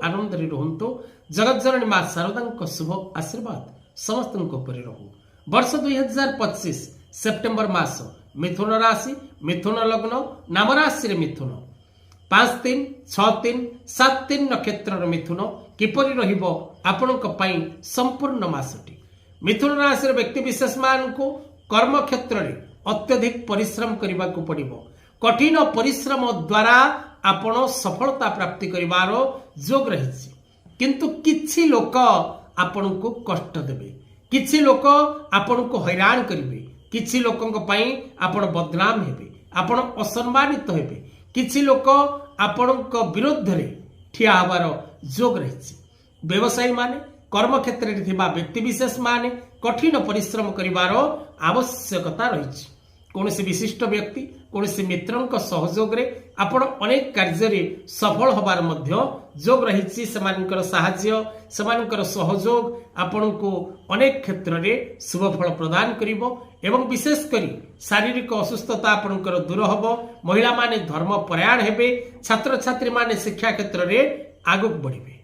आनंद रुहतु। जगतजननी मां शारदा शुभ आशीर्वाद समस्त रहू। वर्ष 2025 सेप्टेम्बर मास मिथुन राशि मिथुन लग्न नाम राशि मिथुन 5-3, 6-3, 7-3 नक्षत्र मिथुन किपरि रहिबो आपणक पई संपूर्ण मासटी। मिथुन राशि व्यक्ति विशेष मान को कर्म क्षेत्र में अत्यधिक परिश्रम करने को पड़ो। कठिन परिश्रम द्वारा आपण सफलता प्राप्ति करिवार जोग रही। किंतु किछि लोक आपण को कष्ट देवे, किछि लोक आपण को हैरान करिवे, किछि लोकंक पई आपण बदनाम हेबे, आपण असम्मानित हेबे, किछि लोक आपणक विरोध रे ठिया हबार जोग रही। व्यवसायी माने कर्म क्षेत्र में थिबा व्यक्ति विशेष माने कठिन परिश्रम करिवार आवश्यकता रही। कौनसी विशिष्ट व्यक्ति कौनसी मित्रंक सहयोग रे आपण अनेक कार्य रे सफल होबार मध्य जोग रही। सेमानकर साहाय्य सेमानकर सहयोग आपण को अनेक क्षेत्र रे शुभ फल प्रदान करिवो एवं विशेष करी शारीरिक असुस्थता आपणकर दूर होबो। महिला माने धर्म परायण हेबे, छात्र छात्री माने शिक्षा क्षेत्र रे आगुक बढ़िबे।